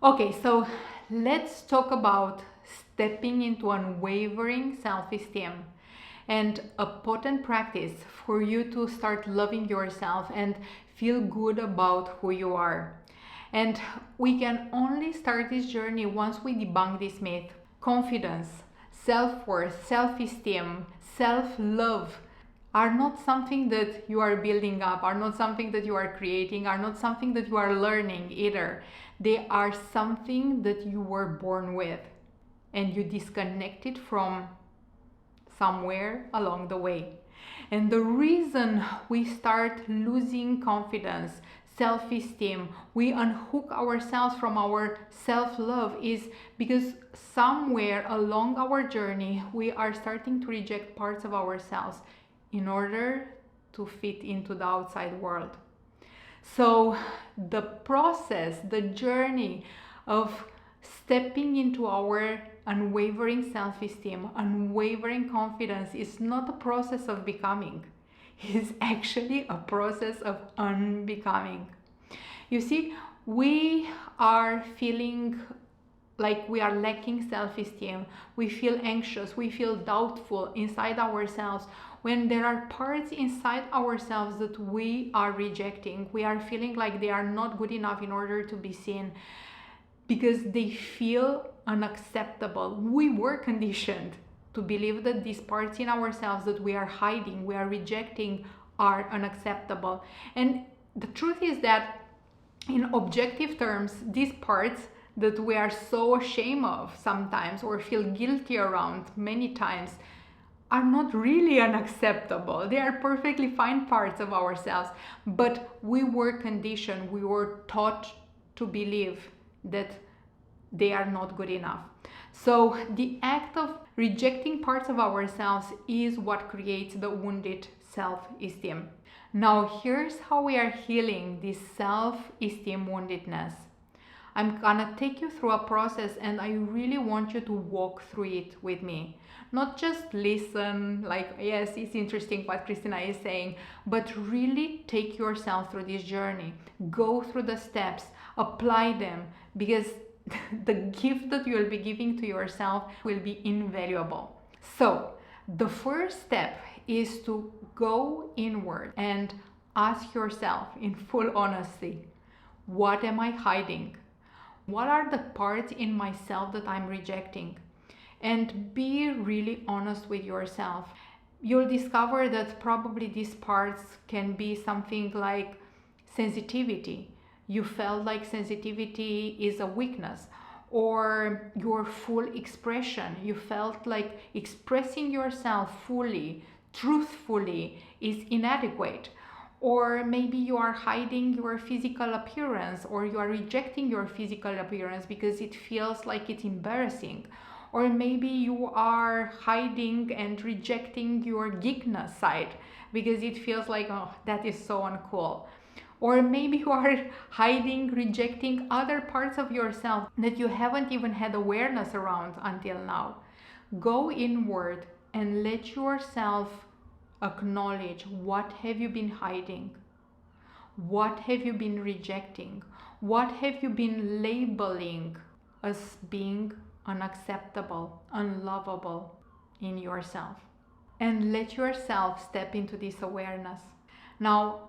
Okay, so let's talk about stepping into unwavering self-esteem, and a potent practice for you to start loving yourself and feel good about who you are. And we can only start this journey once we debunk this myth. Confidence, self-worth, self-esteem, self-love are not something that you are building up, are not something that you are creating, are not something that you are learning either. They are something that you were born with and you disconnected from somewhere along the way. And the reason we start losing confidence, self-esteem, we unhook ourselves from our self-love is because somewhere along our journey we are starting to reject parts of ourselves in order to fit into the outside world. So the process, the journey of stepping into our unwavering self-esteem, unwavering confidence is not a process of becoming. It's actually a process of unbecoming. You see, we are feeling like we are lacking self-esteem. We feel anxious, we feel doubtful inside ourselves when there are parts inside ourselves that we are rejecting. We are feeling like they are not good enough in order to be seen because they feel unacceptable. We were conditioned to believe that these parts in ourselves that we are hiding, we are rejecting, are unacceptable. And the truth is that in objective terms, these parts that we are so ashamed of sometimes or feel guilty around many times are not really unacceptable. They are perfectly fine parts of ourselves, but we were conditioned, we were taught to believe that they are not good enough. So the act of rejecting parts of ourselves is what creates the wounded self-esteem. Now here's how we are healing this self-esteem woundedness. I'm gonna take you through a process and I really want you to walk through it with me. Not just listen, like, yes, it's interesting what Cristina is saying, but really take yourself through this journey. Go through the steps, apply them, because the gift that you will be giving to yourself will be invaluable. So the first step is to go inward and ask yourself in full honesty, what am I hiding? What are the parts in myself that I'm rejecting? And be really honest with yourself. You'll discover that probably these parts can be something like sensitivity. You felt like sensitivity is a weakness, or your full expression. You felt like expressing yourself fully, truthfully is inadequate. Or maybe you are hiding your physical appearance, or you are rejecting your physical appearance because it feels like it's embarrassing. Or maybe you are hiding and rejecting your geekness side because it feels like, oh, that is so uncool. Or maybe you are hiding, rejecting other parts of yourself that you haven't even had awareness around until now. Go inward and let yourself acknowledge, what have you been hiding? What have you been rejecting? What have you been labeling as being unacceptable, unlovable in yourself? And let yourself step into this awareness. Now,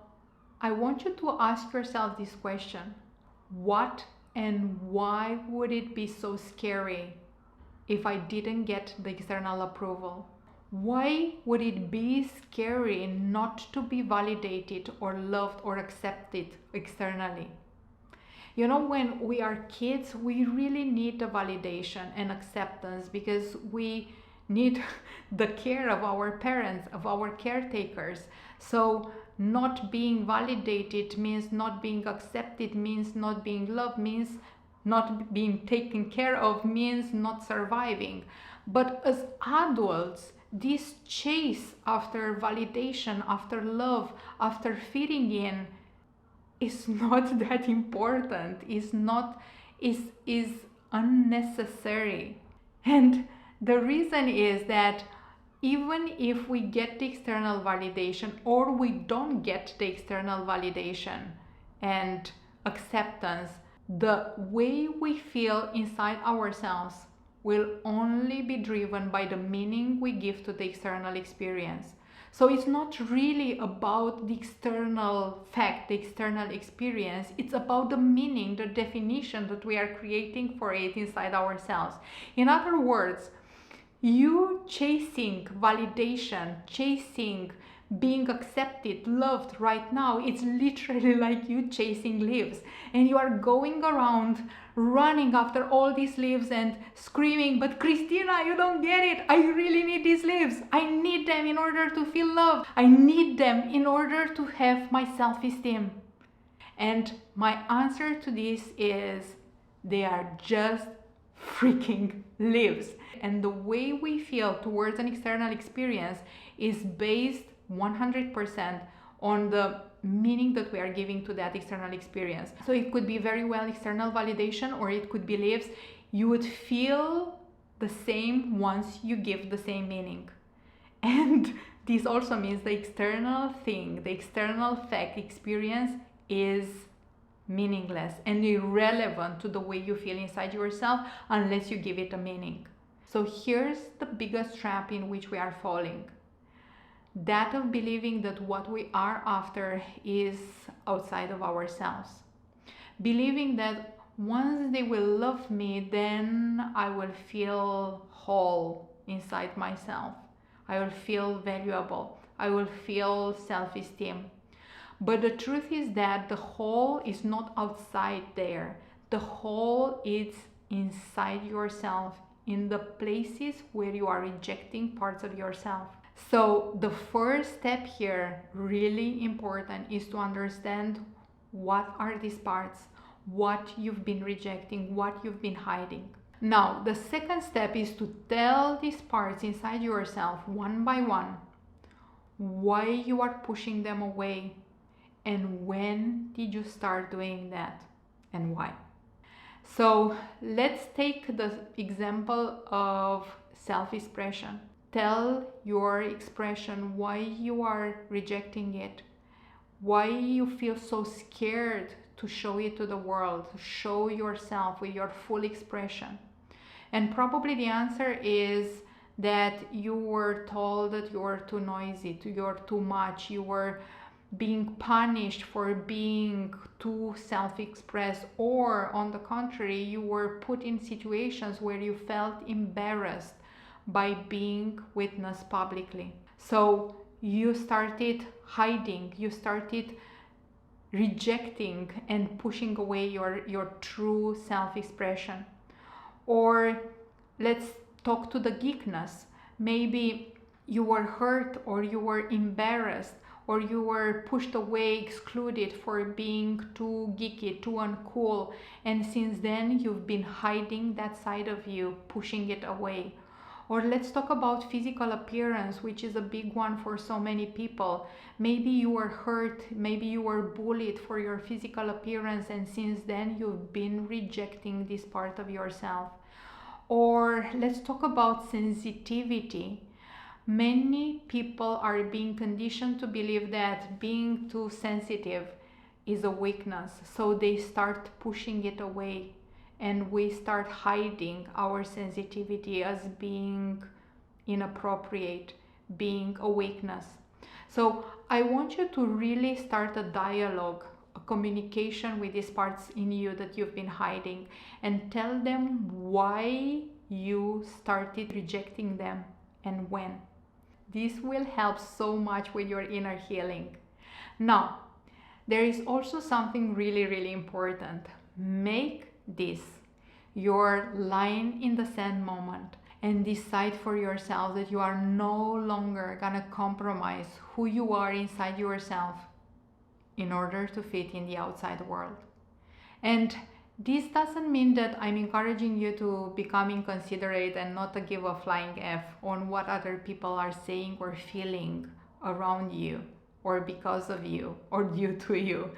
I want you to ask yourself this question. What and why would it be so scary if I didn't get the external approval? Why would it be scary not to be validated or loved or accepted externally? You know, when we are kids, we really need the validation and acceptance because we need the care of our parents, of our caretakers. So not being validated means not being accepted, means not being loved, means not being taken care of, means not surviving. But as adults, this chase after validation, after love, after fitting in is not that important, is unnecessary. And the reason is that even if we get the external validation or we don't get the external validation and acceptance, The way we feel inside ourselves will only be driven by the meaning we give to the external experience. So it's not really about the external fact, the external experience. It's about the meaning, the definition that we are creating for it inside ourselves. In other words, you chasing validation, chasing being accepted, loved right now, it's literally like you chasing leaves, and you are going around running after all these leaves and screaming, but Cristina, you don't get it. I really need these leaves. I need them in order to feel love. I need them in order to have my self-esteem. And my answer to this is they are just freaking leaves. And the way we feel towards an external experience is based 100% on the meaning that we are giving to that external experience. So it could be very well external validation, or it could be leaves. You would feel the same once you give the same meaning. And this also means the external thing, the external fact, experience is meaningless and irrelevant to the way you feel inside yourself unless you give it a meaning. So here's the biggest trap in which we are falling. That of believing that what we are after is outside of ourselves. Believing that once they will love me, then I will feel whole inside myself. I will feel valuable. I will feel self-esteem. But the truth is that the whole is not outside there. The whole is inside yourself, in the places where you are rejecting parts of yourself. So the first step here, really important, is to understand what are these parts, what you've been rejecting, what you've been hiding. Now, the second step is to tell these parts inside yourself one by one why you are pushing them away and when did you start doing that and why. So let's take the example of self-expression. Tell your expression why you are rejecting it, why you feel so scared to show it to the world, to show yourself with your full expression. And probably the answer is that you were told that you were too noisy, you're too much, you were being punished for being too self-expressed, or on the contrary, you were put in situations where you felt embarrassed by being witnessed publicly. So you started hiding, you started rejecting and pushing away your true self-expression. Or let's talk to the geekness. Maybe you were hurt, or you were embarrassed, or you were pushed away, excluded for being too geeky, too uncool, and since then you've been hiding that side of you, pushing it away. Or let's talk about physical appearance, which is a big one for so many people. Maybe you were hurt, maybe you were bullied for your physical appearance, and since then you've been rejecting this part of yourself. Or let's talk about sensitivity. Many people are being conditioned to believe that being too sensitive is a weakness, so they start pushing it away, and we start hiding our sensitivity as being inappropriate, being a weakness. So I want you to really start a dialogue, a communication with these parts in you that you've been hiding, and tell them why you started rejecting them and when. This will help so much with your inner healing. Now, there is also something really, really important. Make this your line in the sand moment and decide for yourself that you are no longer gonna compromise who you are inside yourself in order to fit in the outside world. And this doesn't mean that I'm encouraging you to become inconsiderate and not to give a flying F on what other people are saying or feeling around you, or because of you, or due to you.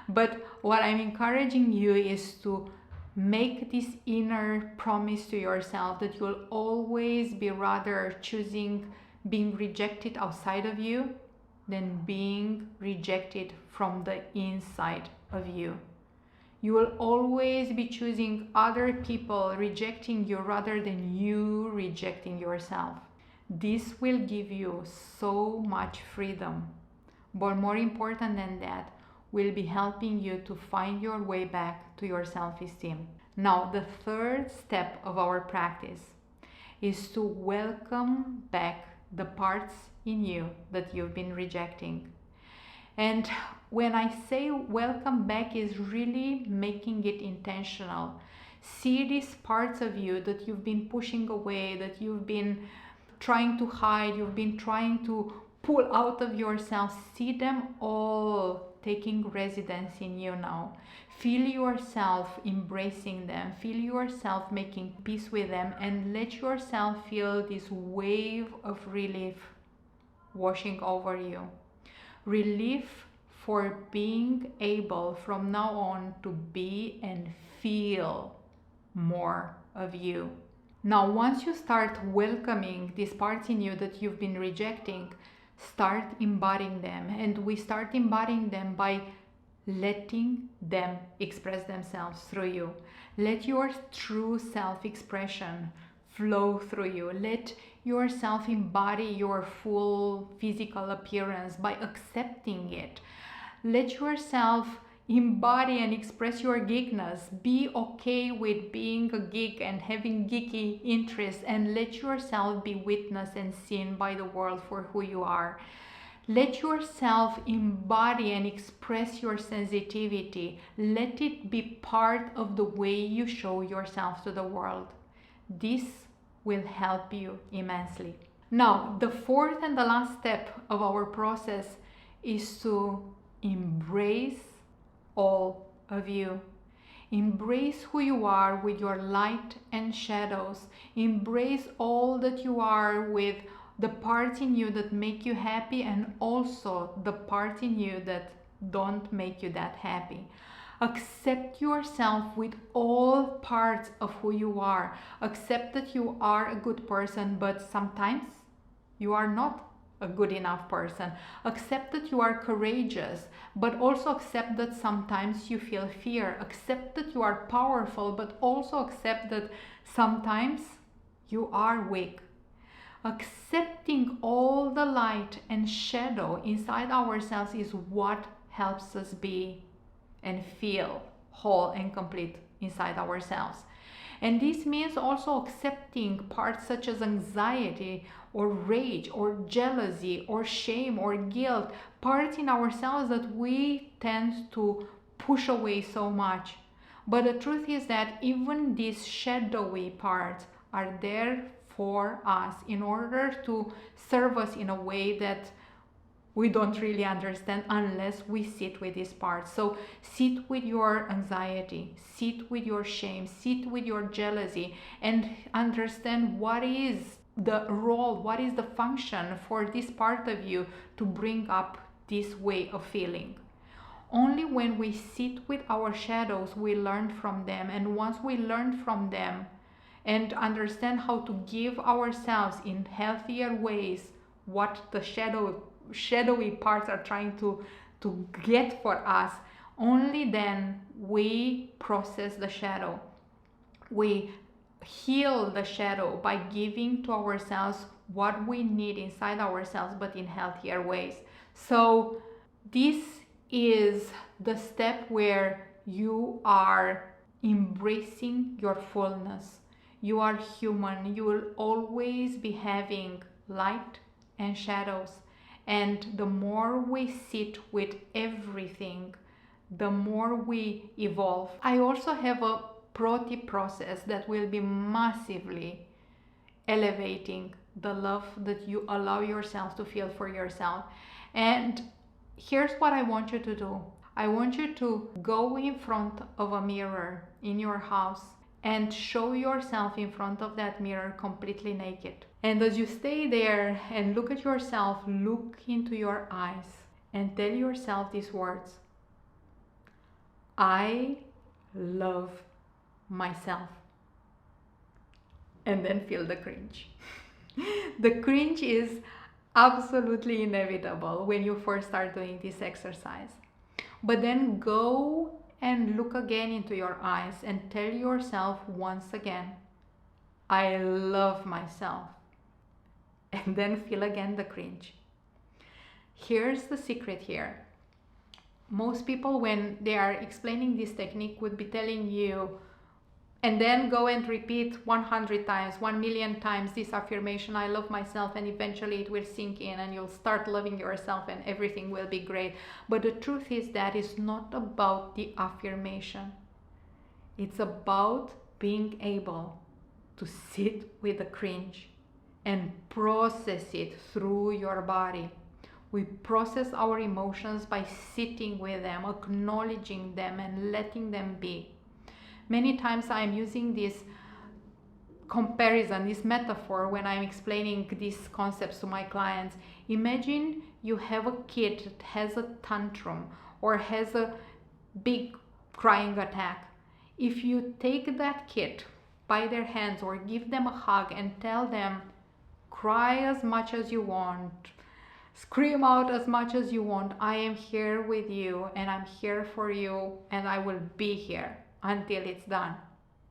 But what I'm encouraging you is to make this inner promise to yourself that you'll always be rather choosing being rejected outside of you than being rejected from the inside of you. You will always be choosing other people rejecting you rather than you rejecting yourself. This will give you so much freedom. But more important than that, will be helping you to find your way back to your self-esteem. Now, the third step of our practice is to welcome back the parts in you that you've been rejecting. And when I say welcome back, is really making it intentional. See these parts of you that you've been pushing away, that you've been trying to hide, you've been trying to pull out of yourself. See them all taking residence in you now. Feel yourself embracing them. Feel yourself making peace with them, and let yourself feel this wave of relief washing over you. Relief for being able from now on to be and feel more of you. Now, once you start welcoming these parts in you that you've been rejecting, start embodying them. And we start embodying them by letting them express themselves through you. Let your true self-expression flow through you. Let yourself embody your full physical appearance by accepting it. Let yourself embody and express your geekness. Be okay with being a geek and having geeky interests, and let yourself be witnessed and seen by the world for who you are. Let yourself embody and express your sensitivity. Let it be part of the way you show yourself to the world. This will help you immensely. Now, the fourth and the last step of our process is to embrace all of you. Embrace who you are with your light and shadows. Embrace all that you are with the parts in you that make you happy, and also the parts in you that don't make you that happy. Accept yourself with all parts of who you are. Accept that you are a good person, but sometimes you are not a good enough person. Accept that you are courageous, but also accept that sometimes you feel fear. Accept that you are powerful, but also accept that sometimes you are weak. Accepting all the light and shadow inside ourselves is what helps us be and feel whole and complete inside ourselves. And this means also accepting parts such as anxiety or rage or jealousy or shame or guilt, parts in ourselves that we tend to push away so much. But the truth is that even these shadowy parts are there for us in order to serve us in a way that we don't really understand unless we sit with these parts. So sit with your anxiety, sit with your shame, sit with your jealousy, and understand what is the role, what is the function for this part of you to bring up this way of feeling. Only when we sit with our shadows, we learn from them. And once we learn from them and understand how to give ourselves in healthier ways what the shadowy parts are trying to get for us, only then we process the shadow. We heal the shadow by giving to ourselves what we need inside ourselves, but in healthier ways. So this is the step where you are embracing your fullness. You are human. You will always be having light and shadows. And the more we sit with everything, the more we evolve. I also have a pro-tip process that will be massively elevating the love that you allow yourself to feel for yourself. And here's what I want you to do. I want you to go in front of a mirror in your house and show yourself in front of that mirror completely naked. And as you stay there and look at yourself, look into your eyes and tell yourself these words: I love myself. And then feel the cringe. The cringe is absolutely inevitable when you first start doing this exercise. But then go and look again into your eyes and tell yourself once again, I love myself. And then feel again the cringe. Here's the secret here. Most people, when they are explaining this technique, would be telling you, and then go and repeat 100 times, 1,000,000 times this affirmation, I love myself, and eventually it will sink in and you'll start loving yourself and everything will be great. But the truth is that it's not about the affirmation. It's about being able to sit with the cringe and process it through your body. We process our emotions by sitting with them, acknowledging them, and letting them be. Many times I'm using this comparison, this metaphor, when I'm explaining these concepts to my clients. Imagine you have a kid that has a tantrum or has a big crying attack. If you take that kid by their hands or give them a hug and tell them, cry as much as you want, scream out as much as you want, I am here with you and I'm here for you and I will be here until it's done.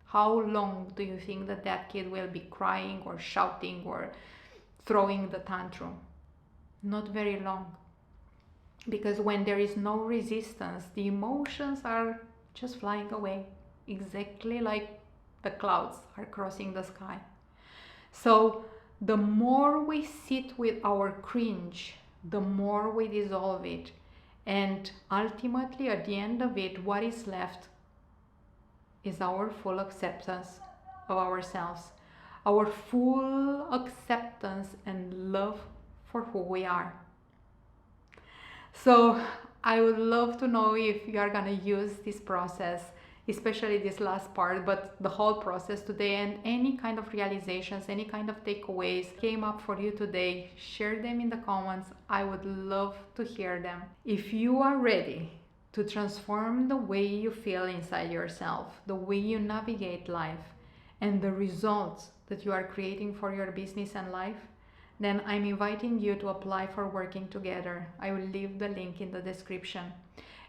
How long do you think that that kid will be crying or shouting or throwing the tantrum? Not very long. Because when there is no resistance, the emotions are just flying away, exactly like the clouds are crossing the sky. So the more we sit with our cringe, the more we dissolve it. And ultimately, at the end of it, what is left is our full acceptance of ourselves, our full acceptance and love for who we are. So I would love to know if you are going to use this process, especially this last part, but the whole process today, and any kind of realizations, any kind of takeaways came up for you today. Share them in the comments. I would love to hear them. If you are ready to transform the way you feel inside yourself, the way you navigate life, and the results that you are creating for your business and life, then I'm inviting you to apply for working together. I will leave the link in the description.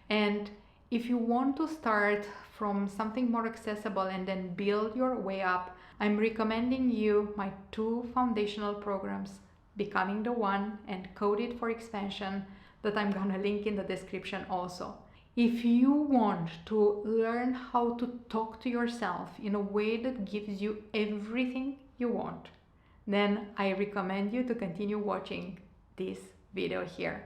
And if you want to start from something more accessible and then build your way up, I'm recommending you my 2 foundational programs, Becoming the One and Coded for Expansion, that I'm gonna link in the description also. If you want to learn how to talk to yourself in a way that gives you everything you want, then I recommend you to continue watching this video here.